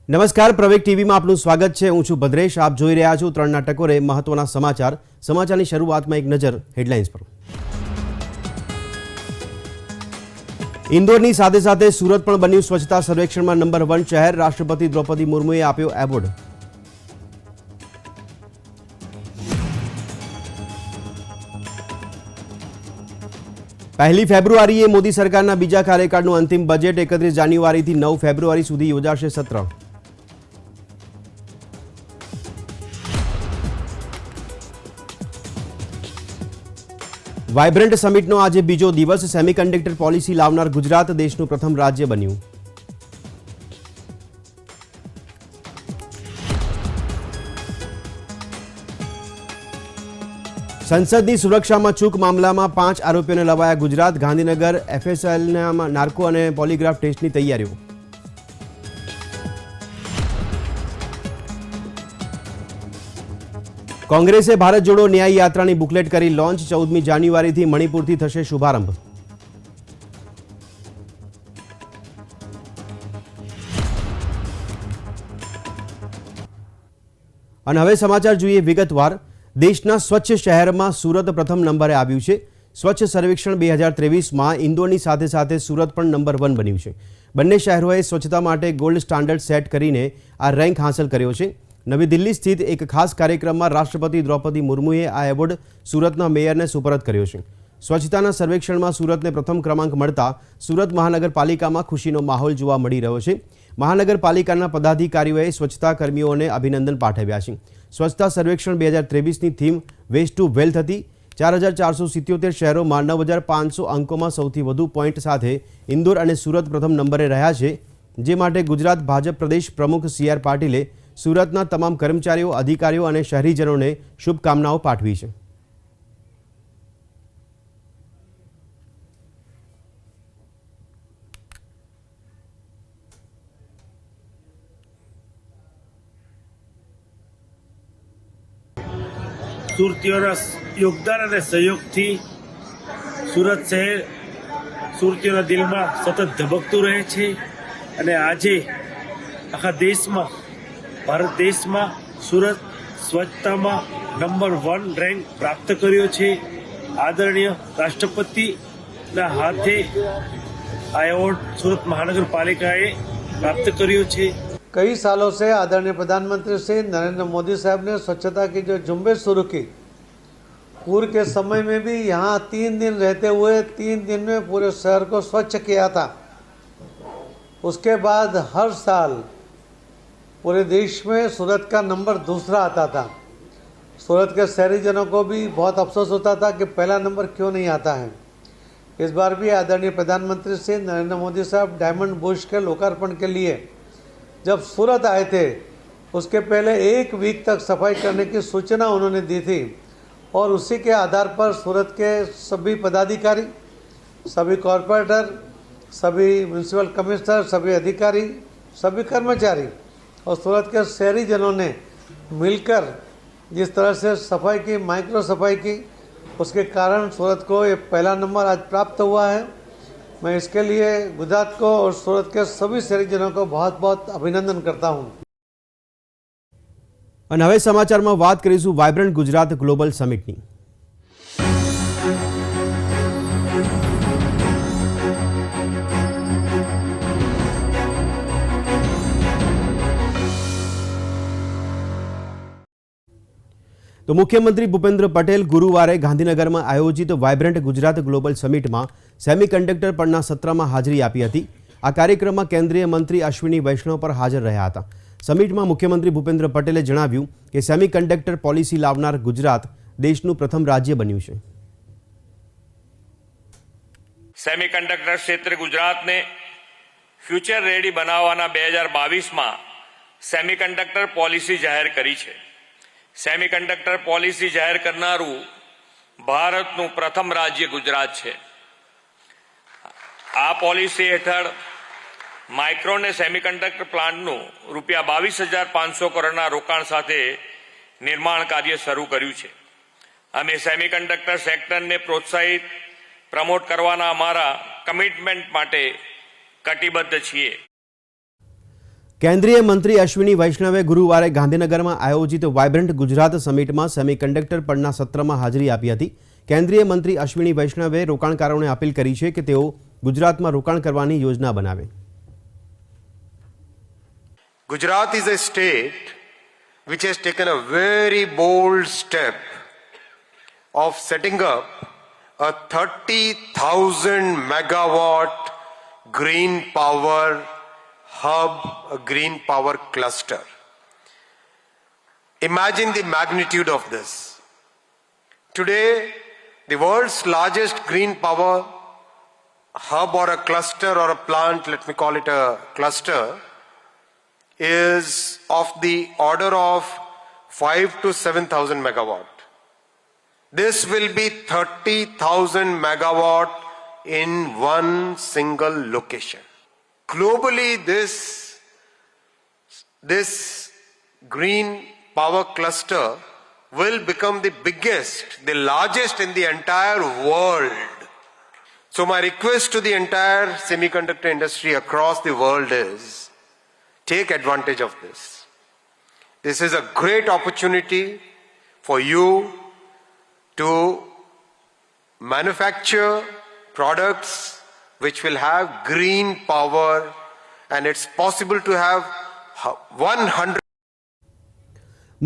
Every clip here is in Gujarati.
નમસ્કાર, પ્રવેગ ટીવીમાં આપનું સ્વાગત છે। હું છું ભદ્રેશ। આપ જોઈ રહ્યા છો 3ના ટકોરે મહત્વના સમાચાર। સમાચારની શરૂઆતમાં એક નજર હેડલાઇન્સ પર। ઇન્દોરની સાથે સાથે સુરત પણ બન્યું સ્વચ્છતા સર્વેક્ષણમાં નંબર 1 શહેર। રાષ્ટ્રપતિ દ્રૌપદી મુર્મુએ આપ્યો એવોર્ડ। પહેલી ફેબ્રુઆરીએ મોદી સરકારના બીજા કાર્યકાળનું અંતિમ બજેટ। 31 જાન્યુઆરીથી 9 ફેબ્રુઆરી સુધી યોજાશે સત્ર। વાઇબ્રન્ટ સમિટનો આજે બીજો દિવસ। સેમિકન્ડક્ટર પોલિસી લાવનાર ગુજરાત દેશનું પ્રથમ રાજ્ય બન્યું। સંસદની સુરક્ષામાં ચૂક મામલામાં 5 આરોપીઓને લવાયા ગુજરાત। ગાંધીનગર એફએસએલના નાર્કો અને પોલીગ્રાફ ટેસ્ટની તૈયારીઓ। કોંગ્રેસે ભારત જોડો ન્યાય યાત્રાની બુકલેટ કરી લોન્ચ। 14મી જાન્યુઆરીથી મણિપુરથી થશે શુભારંભ। અને હવે સમાચાર જોઈએ વિગતવાર। દેશના સ્વચ્છ શહેરમાં સુરત પ્રથમ નંબરે આવ્યું છે। સ્વચ્છ સર્વેક્ષણ 2023માં ઇન્દોરની સાથે સાથે સુરત પણ નંબર 1 બન્યું છે। બંને શહેરોએ સ્વચ્છતા માટે ગોલ્ડ સ્ટાન્ડર્ડ સેટ કરીને આ રેન્ક હાંસલ કર્યો છે। નવી દિલ્હી સ્થિત એક ખાસ કાર્યક્રમમાં રાષ્ટ્રપતિ દ્રૌપદી મુર્મુએ આ એવોર્ડ સુરતના મેયરને સુપરત કર્યો છે। સ્વચ્છતાના સર્વેક્ષણમાં સુરતને પ્રથમ ક્રમાંક મળતા સુરત મહાનગરપાલિકામાં ખુશીનો માહોલ જોવા મળી રહ્યો છે। મહાનગરપાલિકાના પદાધિકારીઓએ સ્વચ્છતા કર્મીઓને અભિનંદન પાઠવ્યા છે। સ્વચ્છતા સર્વેક્ષણ 2023ની થીમ વેસ્ટ ટુ વેલ્થ હતી। 4477 શહેરોમાં 9500 અંકોમાં સૌથી વધુ પોઈન્ટ સાથે ઇન્દોર અને સુરત પ્રથમ નંબરે રહ્યા છે, જે માટે ગુજરાત ભાજપ પ્રદેશ પ્રમુખ CR પાટીલે સુરતના તમામ કર્મચારીઓ, અધિકારીઓ અને શહેરીજનોને શુભકામનાઓ પાઠવી છે। સુરતીઓના યોગદાન અને સહયોગથી સુરત શહેર સુરતીઓના દિલમાં સતત ધબકતું રહે છે અને આજે આખા દેશમાં, ભારત દેશમાં સુરત સ્વચ્છતામાં નંબર 1 રેન્ક પ્રાપ્ત કર્યો છે। આદરણીય રાષ્ટ્રપતિના હાથે આ એવોર્ડ सूरत महानगरपालिकाए प्राप्त કર્યો છે। कई सालों से आदरणीय प्रधानमंत्री श्री नरेंद्र मोदी साहब ने स्वच्छता की जो झुंबेश शुरू की, पूर्व के समय में भी यहाँ 3 दिन रहते हुए 3 दिन में पूरे शहर को स्वच्छ किया था। उसके बाद हर साल पूरे देश में सूरत का नंबर दूसरा आता था। सूरत के शहरीजनों को भी बहुत अफसोस होता था कि पहला नंबर क्यों नहीं आता है। इस बार भी आदरणीय प्रधानमंत्री श्री नरेंद्र मोदी साहब डायमंड बुश के लोकार्पण के लिए जब सूरत आए थे, उसके पहले 1 वीक तक सफाई करने की सूचना उन्होंने दी थी और उसी के आधार पर सूरत के सभी पदाधिकारी, सभी कॉरपोरेटर, सभी म्यूनसिपल कमिश्नर, सभी अधिकारी, सभी कर्मचारी और सूरत के शहरीजनों ने मिलकर जिस तरह से सफाई की, माइक्रो सफाई की, उसके कारण सूरत को ये पहला नंबर आज प्राप्त हुआ है। मैं इसके लिए गुजरात को और सूरत के सभी शहरीजनों को बहुत बहुत अभिनंदन करता हूँ। અને હવે સમાચારમાં વાત કરીશું વાઇબ્રન્ટ ગુજરાત ગ્લોબલ સમિટની। તો મુખ્યમંત્રી ભૂપેન્દ્ર પટેલ ગુરુવારે ગાંધીનગરમાં આયોજિત વાઇબ્રન્ટ ગુજરાત ગ્લોબલ સમિટમાં સેમિકન્ડક્ટર પરના સત્રમાં હાજરી આપી હતી। આ કાર્યક્રમમાં કેન્દ્રીય મંત્રી અશ્વિની વૈષ્ણવ પર હાજર રહ્યા હતા। સમિટમાં મુખ્યમંત્રી ભૂપેન્દ્ર પટેલે જણાવ્યું કે સેમિકન્ડક્ટર પોલિસી લાવનાર ગુજરાત દેશનું પ્રથમ રાજ્ય બન્યું છે। સેમિકન્ડક્ટર ક્ષેત્રે ગુજરાતને ફ્યુચર રેડી બનાવવાના 2022માં સેમિકન્ડક્ટર પોલિસી જાહેર કરી છે। સેમિકન્ડક્ટર પોલિસી જાહેર કરનારું ભારતનું પ્રથમ રાજ્ય ગુજરાત છે। આ પોલિસી હેઠળ માઇક્રો અને સેમિકન્ડક્ટર પ્લાન્ટનું રૂપિયા 22,500 કરોડના રોકાણ સાથે નિર્માણ કાર્ય શરૂ કર્યું છે। અમે સેમિકન્ડક્ટર સેક્ટરને પ્રોત્સાહિત પ્રમોટ કરવાના અમારા કમિટમેન્ટ માટે કટિબદ્ધ છીએ। કેન્દ્રીય મંત્રી અશ્વિની વૈષ્ણવે ગુરુવારે ગાંધીનગરમાં આયોજિત વાઇબ્રન્ટ ગુજરાત સમિટમાં સેમિકન્ડક્ટર પરના સત્રમાં હાજરી આપી હતી. કેન્દ્રીય મંત્રી અશ્વિની વૈષ્ણવે રોકાણકારોને અપીલ કરી છે કે તેઓ ગુજરાતમાં રોકાણ કરવાની યોજના બનાવે. Gujarat is a state which has taken a very bold step of setting up a 30,000 megawatt green power hub, a green power cluster. Imagine the magnitude of this. Today, the world's largest green power hub or a cluster or a plant, let me call it a cluster, is of the order of 5 to 7,000 megawatt. This will be 30,000 megawatt in one single location. Globally, this green power cluster will become the biggest, the largest in the entire world. So my request to the entire semiconductor industry across the world is, take advantage of this. This is a great opportunity for you to manufacture products which will have green power, and it's possible to have 100.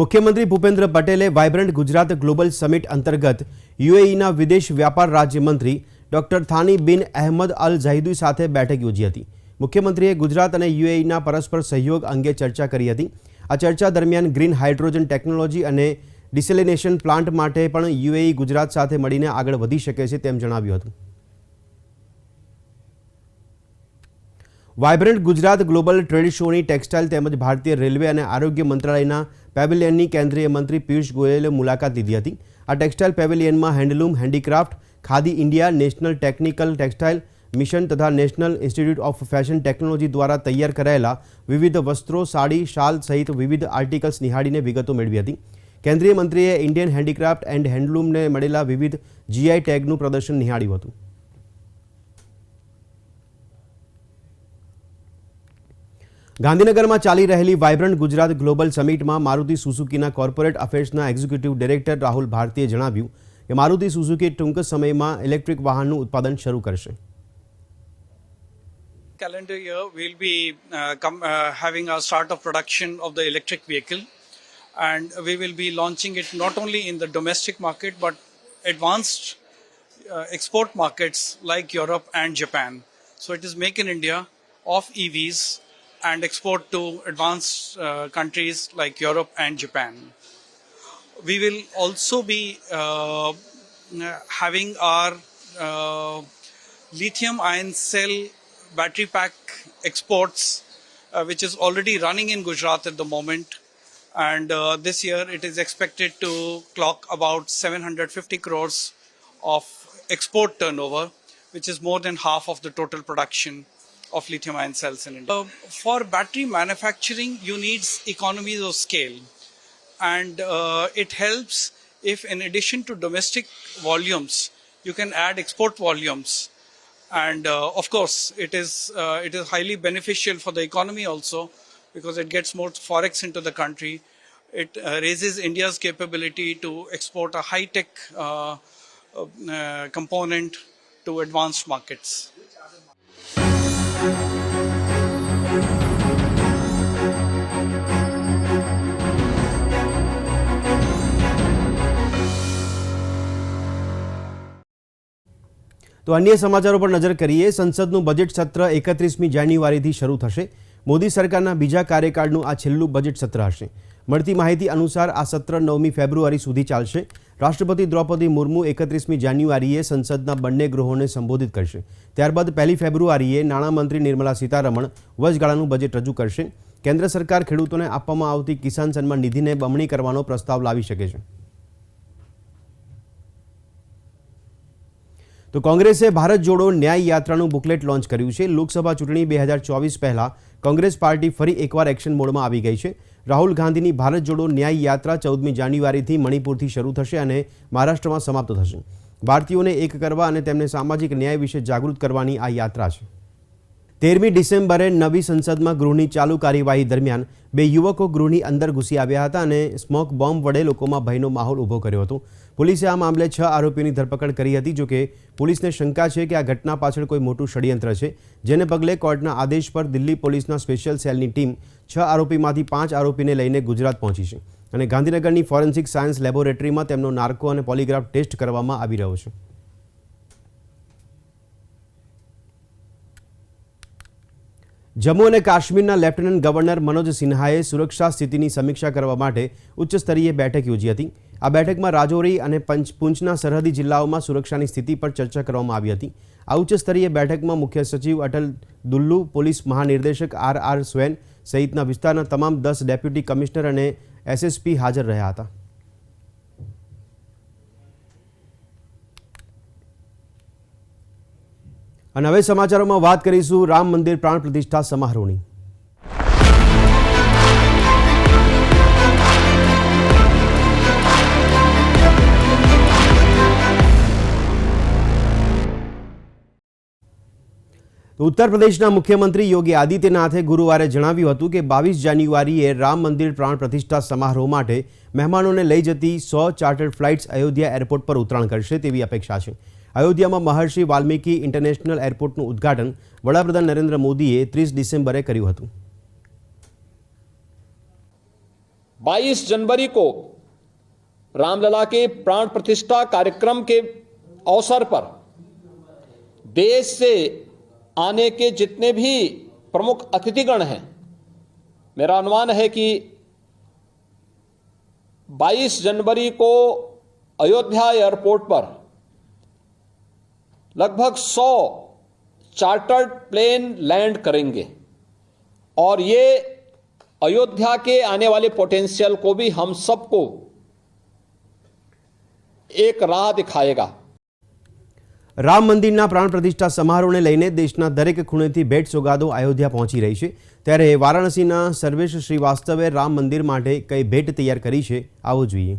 મુખ્યમંત્રી ભૂપેન્દ્ર પટેલે વાઇબ્રન્ટ ગુજરાત ગ્લોબલ સમિટ અંતર્ગત યુએઈના વિદેશ વ્યાપાર રાજ્યમંત્રી ડોક્ટર થાની બિન અહેમદ અલ ઝાહિદી સાથે બેઠક યોજી હતી. મુખ્યમંત્રીએ ગુજરાત અને યુએઈના પરસ્પર સહયોગ અંગે ચર્ચા કરી હતી. આ ચર્ચા દરમિયાન ગ્રીન હાઇડ્રોજન ટેકનોલોજી અને ડિસેલિનેશન પ્લાન્ટ માટે પણ યુએઈ ગુજરાત સાથે મળીને આગળ વધી શકે છે તેમ જણાવ્યું હતું. વાઇબ્રન્ટ ગુજરાત ગ્લોબલ ટ્રેડ શોની ટેક્સટાઇલ તેમજ ભારતીય રેલવે અને આરોગ્ય મંત્રાલયના પેવેલિયનની કેન્દ્રીય મંત્રી પિયુષ ગોયલે મુલાકાત લીધી હતી. આ ટેક્સટાઇલ પેવેલિયનમાં handloom, handicraft, Khadi India, national technical textile mission તથા national institute of fashion technology દ્વારા તૈયાર કરાયેલા વિવિધ વસ્ત્રો, સાડી, શાલ સહિત વિવિધ આર્ટિકલ્સ નિહાળીને વિગતો મેળવી હતી. કેન્દ્રીય મંત્રીએ ઇન્ડિયન હેન્ડીક્રાફ્ટ એન્ડ હેન્ડલૂમને મળેલા વિવિધ જીઆઈ ટેગનું પ્રદર્શન નિહાળ્યું હતું. ગાંધીનગરમાં ચાલી રહેલી વાઇબ્રન્ટ ગુજરાત ગ્લોબલ સમિટમાં મારુતિ સુઝુકીના કોર્પોરેટ અફેર્સના એક્ઝિક્યુટિવ ડિરેક્ટર રાહુલ ભારતીએ જણાવ્યું કે મારુતિ સુઝુકી ટૂંક સમયમાં ઇલેક્ટ્રિક વાહનનું ઉત્પાદન શરૂ કરશે. Calendar year we'll be having our start of production of the electric vehicle, and we will be launching it not only in the domestic market but advanced export markets like Europe and Japan. So it is make in India of EVs and export to advanced countries like Europe and Japan. We will also be having our lithium ion cell battery pack exports, which is already running in Gujarat at the moment. And this year it is expected to clock about 750 crores of export turnover, which is more than half of the total production of lithium ion cells in India. For battery manufacturing, you need economies of scale. And it helps if in addition to domestic volumes, you can add export volumes. And of course, it is highly beneficial for the economy also, because it gets more forex into the country. It raises India's capability to export a high-tech component to advanced markets. તો અન્ય સમાચારો પર નજર કરીએ. સંસદનું બજેટ સત્ર 31મી જાન્યુઆરીથી શરૂ થશે. મોદી સરકારના બીજા કાર્યકાળનું આ છેલ્લું બજેટ સત્ર હશે. મળતી માહિતી અનુસાર આ સત્ર 9મી ફેબ્રુઆરી સુધી ચાલશે. રાષ્ટ્રપતિ દ્રૌપદી મુર્મુ 31મી જાન્યુઆરીએ સંસદના બંને ગૃહોને સંબોધિત કરશે. ત્યારબાદ 1લી ફેબ્રુઆરીએ નાણામંત્રી નિર્મલા સીતારમણ વચગાળાનું બજેટ રજૂ કરશે. કેન્દ્ર સરકાર ખેડૂતોને આપવામાં આવતી કિસાન સન્માન નિધિને બમણી કરવાનો પ્રસ્તાવ લાવી શકે છે. તો કોંગ્રેસે ભારત જોડો ન્યાય યાત્રાનું બુકલેટ લોન્ચ કર્યું છે. લોકસભા ચૂંટણી 2024 પહેલા કોંગ્રેસ પાર્ટી ફરી એકવાર એક્શન મોડમાં આવી ગઈ છે. રાહુલ ગાંધીની ભારત જોડો ન્યાય યાત્રા 14મી જાન્યુઆરીથી મણિપુરથી શરૂ થશે અને મહારાષ્ટ્રમાં સમાપ્ત થશે. ભારતીયોને એક કરવા અને તેમને સામાજિક ન્યાય વિશે જાગૃત કરવાની આ યાત્રા છે. 13મી ડિસેમ્બરે નવી સંસદમાં ગૃહની ચાલુ કાર્યવાહી દરમિયાન બે યુવકો ગૃહની અંદર ઘૂસી આવ્યા હતા અને સ્મોક બોમ્બ વડે લોકોમાં ભયનો માહોલ ઊભો કર્યો હતો. પોલીસે આ મામલે 6 આરોપીઓની ધરપકડ કરી હતી. જોકે પોલીસને શંકા છે કે આ ઘટના પાછળ કોઈ મોટું ષડયંત્ર છે, જેને પગલે કોર્ટના આદેશ પર દિલ્હી પોલીસના સ્પેશિયલ સેલની ટીમ 6 આરોપીમાંથી 5 આરોપીને લઈને ગુજરાત પહોંચી છે અને ગાંધીનગરની ફોરેન્સિક સાયન્સ લેબોરેટરીમાં તેમનો નાર્કો અને પોલીગ્રાફ ટેસ્ટ કરવામાં આવી રહ્યો છે. જમ્મુ અને કાશ્મીરના લેફ્ટનન્ટ ગવર્નર મનોજ સિન્હાએ સુરક્ષા સ્થિતિની સમીક્ષા કરવા માટે ઉચ્ચ સ્તરીય બેઠક યોજી હતી. આ બેઠકમાં રાજૌરી અને પૂંચના સરહદી જિલ્લાઓમાં સુરક્ષાની સ્થિતિ પર ચર્ચા કરવામાં આવી હતી. આ ઉચ્ચ સ્તરીય બેઠકમાં મુખ્ય સચિવ અટલ દુલ્લુ, પોલીસ મહાનિર્દેશક RR સ્વૈન સહિતના વિસ્તારના તમામ 10 ડેપ્યુટી કમિશનર અને SSP હાજર રહ્યા હતા. અને હવે સમાચારોમાં વાત કરીશું રામ મંદિર પ્રાણ પ્રતિષ્ઠા સમારોહની. ઉત્તર પ્રદેશના મુખ્યમંત્રી યોગી આદિત્યનાથે ગુરુવારે જણાવ્યું હતું કે 22 જાન્યુઆરીએ રામ મંદિર પ્રાણ પ્રતિષ્ઠા સમારોહ માટે મહેમાનોને લઈ જતી 100 ચાર્ટર્ડ ફ્લાઇટ્સ અયોધ્યા એરપોર્ટ પર ઉતરાણ કરશે તેવી અપેક્ષા છે. અયોધ્યામાં મહર્ષિ વાલ્મીકી ઇન્ટરનેશનલ એરપોર્ટનું ઉદ્ઘાટન વડાપ્રધાન નરેન્દ્ર મોદીએ 30 ડિસેમ્બરે કર્યું હતું. 22 जनवरी को रामलला के प्राण प्रतिष्ठा कार्यक्रम के अवसर पर देश से आने के जितने भी प्रमुख अतिथिगण हैं, मेरा अनुमान है कि 22 जनवरी को अयोध्या एयरपोर्ट पर लगभग 100 चार्टर्ड प्लेन लैंड करेंगे और ये अयोध्या के आने वाले पोटेंशियल को भी हम सबको एक राह दिखाएगा. રામ મંદિરના પ્રાણ પ્રતિષ્ઠા સમારોહને લઈને દેશના દરેક ખૂણેથી ભેટ સોગાદો અયોધ્યા પહોંચી રહી છે. ત્યારે વારાણસીના સર્વેશ શ્રીવાસ્તવે રામ મંદિર માટે કઈ ભેટ તૈયાર કરી છે, આવો જોઈએ.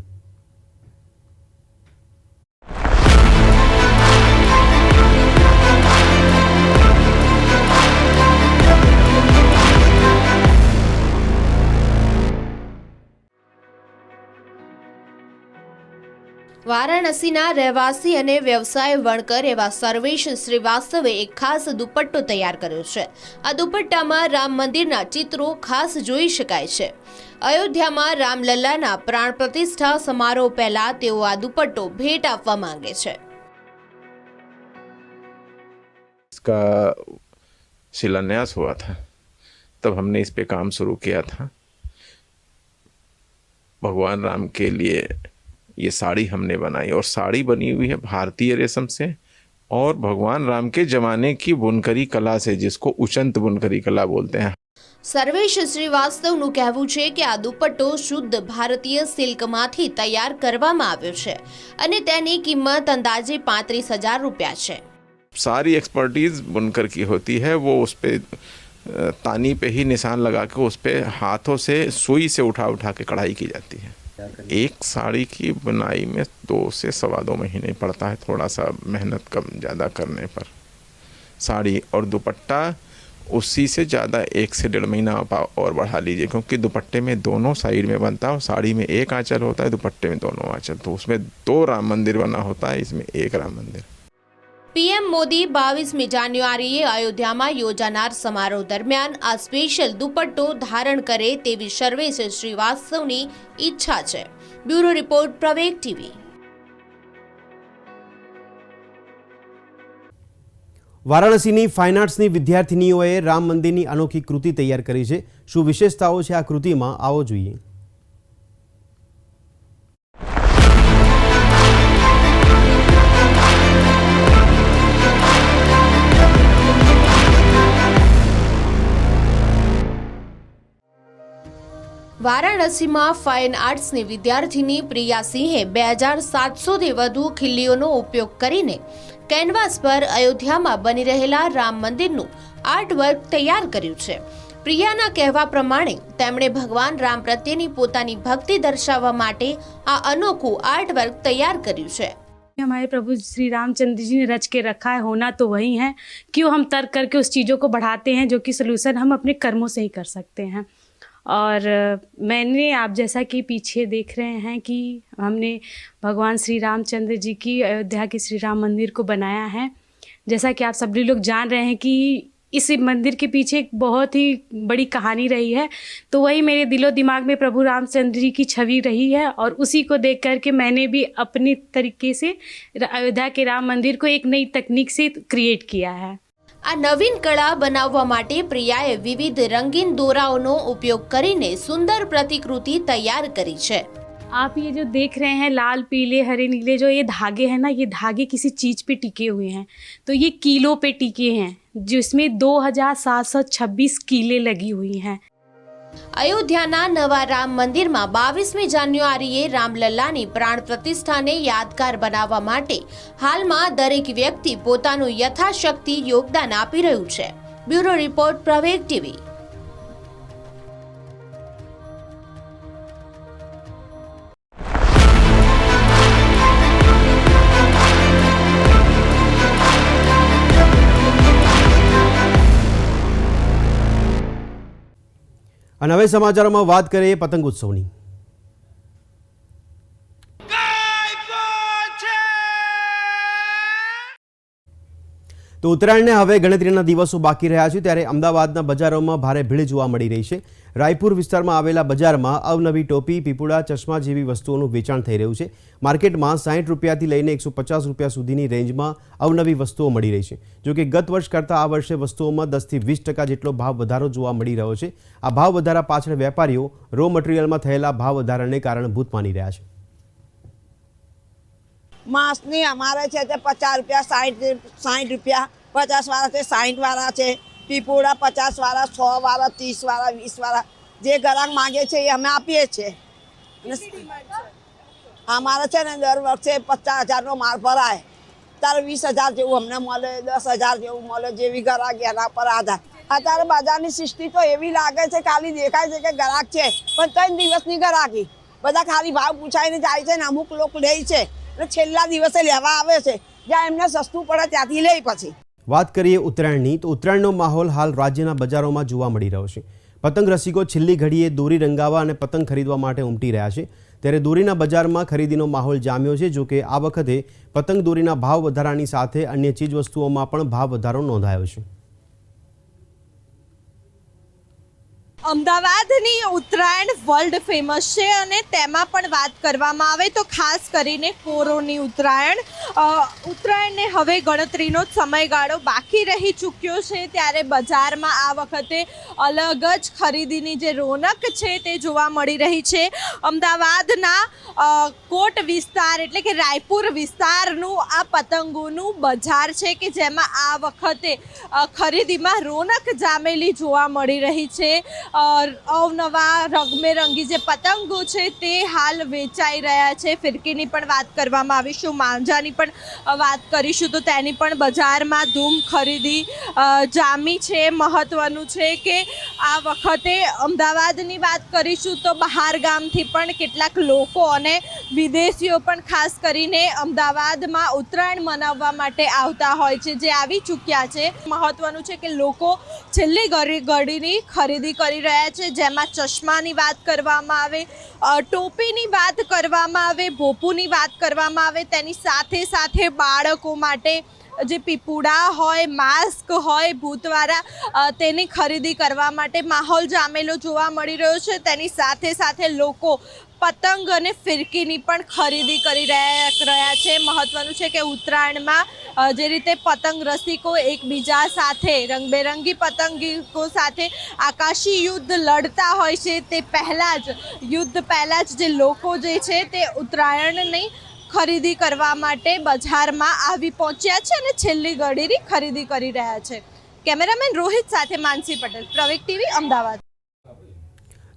વારાણસીના રહેવાસી અને વ્યવસાય વણકર એવા સર્વેશ શ્રીવાસ્તવે એક ખાસ દુપટ્ટો તૈયાર કર્યો છે. આ દુપટ્ટામાં રામ મંદિરના ચિત્રો ખાસ જોઈ શકાય છે. અયોધ્યામાં રામલલ્લાના પ્રાણ પ્રતિષ્ઠા સમારોહ પહેલા તેઓ આ દુપટ્ટો ભેટ આપવા માંગે છે. इसका शिलान्यास हुआ था तब हमने इस पे काम शुरू किया था. भगवान राम के लिए ये साड़ी हमने बनाई और साड़ी बनी हुई है भारतीय रेशम से और भगवान राम के जमाने की बुनकरी कला से, जिसको उचंत बुनकरी कला बोलते हैं. સર્વેશ શ્રીવાસ્તવનું કહેવું છે કે આ દુપટ્ટો શુદ્ધ ભારતીય સિલ્કમાંથી તૈયાર કરવામાં આવ્યો છે અને તેની કિંમત અંદાજે 35,000 રૂપિયા છે. सारी एक्सपर्टीज बुनकर की होती है. वो उस पे तानी पे ही निशान लगा के उस पे हाथों से सुई से उठा उठा के कढ़ाई की जाती है. एक साड़ी की बुनाई में 2 से 2.25 महीने पड़ता है, थोड़ा सा मेहनत कम ज़्यादा करने पर. साड़ी और दुपट्टा उसी से ज़्यादा 1 से 1.5 महीना और बढ़ा लीजिए, क्योंकि दुपट्टे में दोनों साइड में बनता है और साड़ी में एक आंचल होता है, दुपट्टे में दोनों आंचल. तो उसमें 2 राम मंदिर बना होता है, इसमें 1 राम मंदिर. પીએમ મોદી 22મી જાન્યુઆરીએ અયોધ્યામાં યોજાનાર સમારોહ દરમિયાન આ સ્પેશિયલ દુપટ્ટો ધારણ કરે તેવી સર્વેશ શ્રીવાસ્તવની ઈચ્છા છે. બ્યુરો રિપોર્ટ, પ્રવેગ ટીવી. વારાણસીની ફાઇન આર્ટ્સની વિદ્યાર્થીનીઓએ રામ મંદિરની અનોખી કૃતિ તૈયાર કરી છે. શું વિશેષતાઓ છે આ કૃતિમાં, આવો જોઈએ. વારાણસીમાં ફાઇન આર્ટ્સની વિદ્યાર્થીની પ્રિયા સિંહે 2700થી વધુ ખીલ્લીઓનો ઉપયોગ કરીને કેનવાસ પર અયોધ્યામાં બની રહેલા રામ મંદિરનું આર્ટવર્ક તૈયાર કર્યું છે. પ્રિયાના કહેવા પ્રમાણે તેમણે ભગવાન રામ પ્રત્યેની પોતાની ભક્તિ દર્શાવવા માટે આ અનોખું આર્ટવર્ક તૈયાર કર્યું છે. हमारे प्रभु श्री रामचंद्र जी ने रच के रखा है, होना तो वही है। क्यों हम तर्क करके उस चीज़ों को बढ़ाते हैं जो कि सोल्यूशन हम अपने कर्मों से ही कर सकते हैं। और मैंने आप जैसा कि पीछे देख रहे हैं कि हमने भगवान श्री रामचंद्र जी की अयोध्या के श्री राम मंदिर को बनाया है। जैसा कि आप सभी लोग जान रहे हैं कि इस मंदिर के पीछे एक बहुत ही बड़ी कहानी रही है, तो वही मेरे दिलो दिमाग में प्रभु रामचंद्र जी की छवि रही है और उसी को देख कर के मैंने भी अपनी तरीके से अयोध्या के राम मंदिर को एक नई तकनीक से क्रिएट किया है। આ નવીન કળા બનાવવા માટે પ્રિયાએ વિવિધ રંગીન દોરાઓનો ઉપયોગ કરીને સુંદર પ્રતિકૃતિ તૈયાર કરી છે। आप ये जो देख रहे हैं लाल पीले हरे नीले जो ये धागे हैं ना, ये धागे किसी चीज़ पे टिके हुए हैं, तो ये कीलों पे टिके हैं जिसमें 2726 कीले लगी हुई हैं। અયોધ્યાના નવા રામ મંદિરમાં 22મી જાન્યુઆરીએ રામલલ્લાની પ્રાણ પ્રતિષ્ઠાને યાદગાર બનાવવા માટે હાલમાં દરેક વ્યક્તિ પોતાનું યથાશક્તિ યોગદાન આપી રહ્યું છે। બ્યુરો રિપોર્ટ, પ્રવેગ ટીવી। અને હવે સમાચારોમાં વાત કરીએ પતંગ ઉત્સવની। તો ઉત્તરાયણને હવે ગણતરીના દિવસો બાકી રહ્યા છે, ત્યારે અમદાવાદના બજારોમાં ભારે ભીડ જોવા મળી રહી છે। રાયપુર વિસ્તારમાં આવેલા બજારમાં અવનવી ટોપી, પીપુડા, ચશ્મા જેવી વસ્તુઓનું વેચાણ થઈ રહ્યું છે। માર્કેટમાં 60 રૂપિયાથી લઈને 150 રૂપિયા સુધીની રેન્જમાં અવનવી વસ્તુઓ મળી રહી છે। જોકે ગત વર્ષ કરતાં આ વર્ષે વસ્તુઓમાં 10થી 20% જેટલો ભાવ વધારો જોવા મળી રહ્યો છે। આ ભાવ વધારા પાછળ વેપારીઓ રો મટીરિયલમાં થયેલા ભાવ વધારાને કારણભૂત માની રહ્યા છે। मांसनी हमारे छे ते 50 रुपया 60 रुपया 50 वाला से 60 वाला है। पीपूड़ा 50 वाला 100 वाला 30 वाला 20 वाला जे ग्राहक मांगे छे हमें आपीए छे। हमारे छे ने दर वर्षे 50,000 नो माल भराय, त्यारे 20,000 जेवुं हमने मळे, 10,000 जेवुं मळे, जेवी ग्राहक एना पर आधार। अत्यारे बजारनी सृष्टि तो एवी लागे छे, खाली देखाय छे के ग्राहक छे पण 3 દિવસની ગ્રાહકી બધા ખાલી ભાવ પૂછાઈને જાય છે ને અમુક લોકો લે છે અને છેલ્લા દિવસે લેવા આવે છે, જ્યાં એમને સસ્તું પડે ત્યાંથી લે। પછી વાત કરીએ ઉત્તરાયણની, તો ઉત્તરાયણનો માહોલ હાલ રાજ્યના બજારોમાં જોવા મળી રહ્યો છે। પતંગ રસિકો છેલ્લી ઘડીએ દોરી રંગાવા અને પતંગ ખરીદવા માટે ઉમટી રહ્યા છે, ત્યારે દોરીના બજારમાં ખરીદીનો માહોલ જામ્યો છે। જો કે આ વખતે પતંગ દોરીના ભાવ વધારાની સાથે અન્ય ચીજ વસ્તુઓમાં પણ ભાવ વધારો નોંધાયો છે। અમદાવાદની ઉત્તરાયણ વર્લ્ડ ફેમસ છે અને તેમાં પણ વાત કરવામાં આવે તો ખાસ કરીને કોરોની ઉત્તરાયણને હવે ગણતરીનો સમયગાળો બાકી રહી ચૂક્યો છે, ત્યારે બજારમાં આ વખતે અલગ જ ખરીદીની જે રોનક છે તે જોવા મળી રહી છે। અમદાવાદના કોટ વિસ્તાર એટલે કે રાયપુર વિસ્તારનું આ પતંગોનું બજાર છે કે જેમાં આ વખતે ખરીદીમાં રોનક જામેલી જોવા મળી રહી છે। અવનવા રંગબેરંગી જે પતંગો છે તે હાલ વેચાઈ રહ્યા છે। ફિરકીની પણ વાત કરવામાં આવીશું, માંજાની પણ વાત કરીશું તો તેની પણ બજારમાં ધૂમ ખરીદી જામી છે। મહત્વનું છે કે આ વખતે અમદાવાદની વાત કરીશું તો બહાર ગામથી પણ કેટલાક લોકો અને વિદેશીઓ પણ ખાસ કરીને અમદાવાદમાં ઉત્તરાયણ મનાવવા માટે આવતા હોય છે, જે આવી ચૂક્યા છે। મહત્વનું છે કે લોકો છેલ્લી ઘડીની ખરીદી કરી રહ્યા છે, જેમાં ચશ્માની વાત કરવામાં આવે, ટોપીની વાત કરવામાં આવે, ભોપુની વાત કરવામાં આવે, તેની સાથે સાથે બાળકો માટે જે પીપુડા હોય, માસ્ક હોય ભૂતવાળા, તેની ખરીદી કરવા માટે માહોલ જામેલો જોવા મળી રહ્યો છે। તેની સાથે સાથે લોકો પતંગ અને ફિરકીની પણ ખરીદી કરી રહ્યા છે। મહત્વનું છે કે ઉત્તરાયણમાં જે રીતે પતંગ રસિકો એકબીજા સાથે રંગબેરંગી પતંગીકો સાથે આકાશી યુદ્ધ લડતા હોય છે, તે યુદ્ધ પહેલાં જ જે લોકો જે છે તે ઉત્તરાયણની ખરીદી કરવા માટે બજારમાં આવી પહોંચ્યા છે અને છેલ્લી ઘડીની ખરીદી કરી રહ્યા છે। કેમેરામેન રોહિત સાથે માનસી પટેલ, પ્રવેગ ટીવી, અમદાવાદ।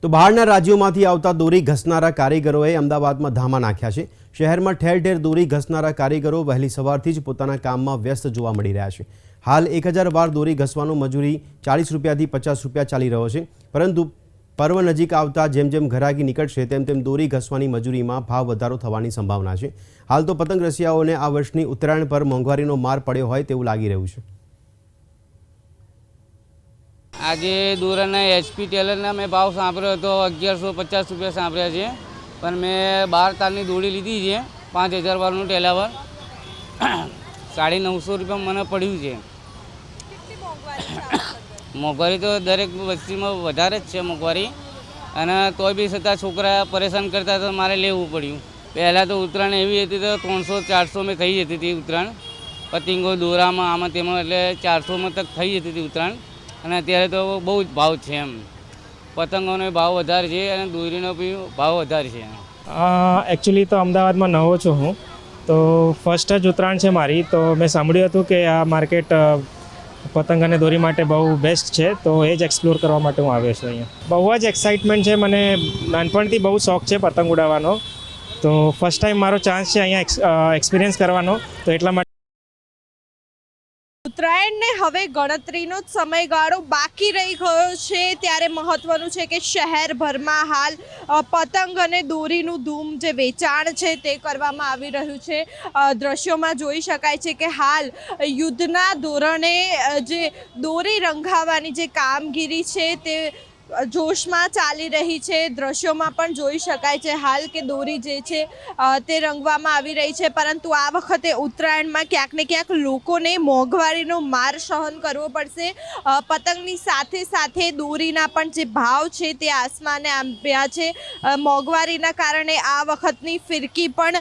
તો બહારના રાજ્યોમાંથી આવતા દોરી ઘસનારા કારીગરોએ અમદાવાદમાં ધામા નાખ્યા છે। શહેરમાં ઠેર ઠેર દોરી ઘસનારા કારીગરો વહેલી સવારથી જ પોતાના કામમાં વ્યસ્ત જોવા મળી રહ્યા છે। હાલ 1000 વાર દોરી ઘસવાનો મજૂરી 40 રૂપિયાથી 50 રૂપિયા ચાલી રહ્યો છે, પરંતુ પર્વ નજીક આવતા જેમ જેમ ઘરાકી નીકળશે તેમ તેમ દોરી ઘસવાની મજૂરીમાં ભાવ વધારો થવાની સંભાવના છે. હાલ તો પતંગ રસિયાઓને આ વર્ષની ઉત્તરાયણ પર મોંઘવારીનો માર પડ્યો હોય તેવું લાગી રહ્યું છે. આજે દોરાના HP ટેલરના મેં ભાવ સાંભળ્યો હતો 1150 રૂપિયા સાંભળ્યા છે, પણ મેં 12 તારની દોરી લીધી છે 5000 વાળનું ટેલાવર 950 રૂપિયા મને પડ્યું છે. મોંઘવારી તો દરેક વસ્તુમાં વધારે જ છે મોંઘવારી, અને તોય બી છતાં છોકરા પરેશાન કરતા તો મારે લેવું પડ્યું. પહેલાં તો ઉત્તરાયણ એવી હતી તો 300-400 મેં થઈ જતી હતી ઉત્તરાયણ, પતંગો દોરામાં આમાં તેમાં, એટલે 400માં તક થઈ જતી હતી ઉત્તરાયણ. અને અત્યારે તો બહુ જ ભાવ છે, એમ પતંગોનો ભાવ વધારે છે અને દોરીનો બી ભાવ વધારે છે. એકચ્યુઅલી તો અમદાવાદમાં નવો છું હું, તો ફર્સ્ટ જ ઉત્તરાયણ છે મારી, તો મેં સાંભળ્યું હતું કે આ માર્કેટ પતંગ અને દોરી માટે બહુ બેસ્ટ છે, તો એ જ એક્સપ્લોર કરવા માટે હું આવ્યો છું અહીંયા. બહુ જ એક્સાઇટમેન્ટ છે, મને નાનપણથી બહુ શોખ છે પતંગ ઉડાવવાનો, તો ફર્સ્ટ ટાઈમ મારો ચાન્સ છે અહીંયા એક્સપિરિયન્સ કરવાનો, તો એટલા માટે ઉત્તરાયણને હવે ગણતરીનો જ સમયગાળો બાકી રહી ગયો છે, ત્યારે મહત્વનું છે કે શહેરભરમાં હાલ પતંગ અને દોરીનું ધૂમ જે વેચાણ છે તે કરવામાં આવી રહ્યું છે. દ્રશ્યોમાં જોઈ શકાય છે કે હાલ યુદ્ધના ધોરણે જે દોરી રંગાવવાની જે કામગીરી છે તે જોશમાં ચાલી રહી છે. દ્રશ્યોમાં પણ જોઈ શકાય છે હાલ કે દોરી જે છે તે રંગવામાં આવી રહી છે, પરંતુ આ વખતે ઉત્તરાયણમાં ક્યાંક ને ક્યાંક લોકોને મોંઘવારીનો માર સહન કરવો પડશે. પતંગની સાથે સાથે દોરીના પણ જે ભાવ છે તે આસમાને આવ્યા છે. મોંઘવારીના કારણે આ વખતની ફિરકી પણ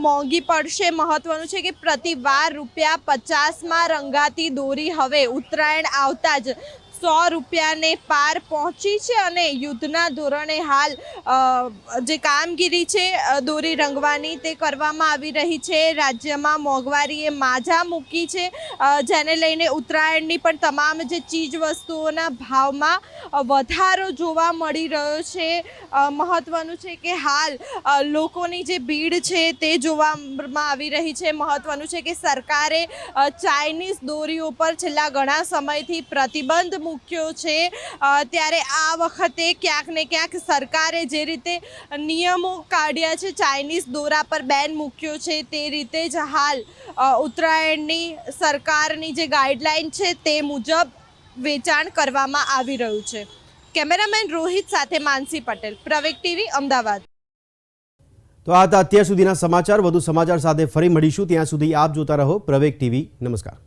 મોંઘી પડશે. મહત્વનું છે કે પ્રતિવાર ₹50માં રંગાતી દોરી હવે ઉત્તરાયણ આવતા જ ₹100 પાર પહોંચી છે, અને યુદ્ધના ધોરણે હાલ જે કામગીરી છે દોરી રંગવાની તે કરવામાં આવી રહી છે. રાજ્યમાં મોંઘવારીએ માજા મૂકી છે, જેને લઈને ઉત્તરાયણની પણ તમામ જે ચીજ વસ્તુઓના ભાવમાં વધારો જોવા મળી રહ્યો છે. મહત્વનું છે કે હાલ લોકોની જે ભીડ છે તે જોવામાં આવી રહી છે. મહત્વનું છે કે સરકારે ચાઇનીઝ દોરીઓ પર છેલ્લા ઘણા સમયથી પ્રતિબંધ મૂક્યો છે, ત્યારે આ વખતે ક્યાંક ને ક્યાંક સરકારે જે રીતે નિયમો કાઢ્યા છે, ચાઇનીઝ દોરા પર બેન મૂક્યો છે, તે રીતે જ હાલ ઉત્તરાયણની સરકારની જે ગાઈડલાઈન છે તે મુજબ વેચાણ કરવામાં આવી રહ્યું છે. કેમેરામેન રોહિત સાથે માનસી પટેલ, પ્રવેગ ટીવી, અમદાવાદ. તો આ હતા અત્યાર સુધીના સમાચાર. વધુ સમાચાર સાથે ફરી મળીશું. ત્યાં સુધી આપ જોતા રહો પ્રવેગ ટીવી. નમસ્કાર.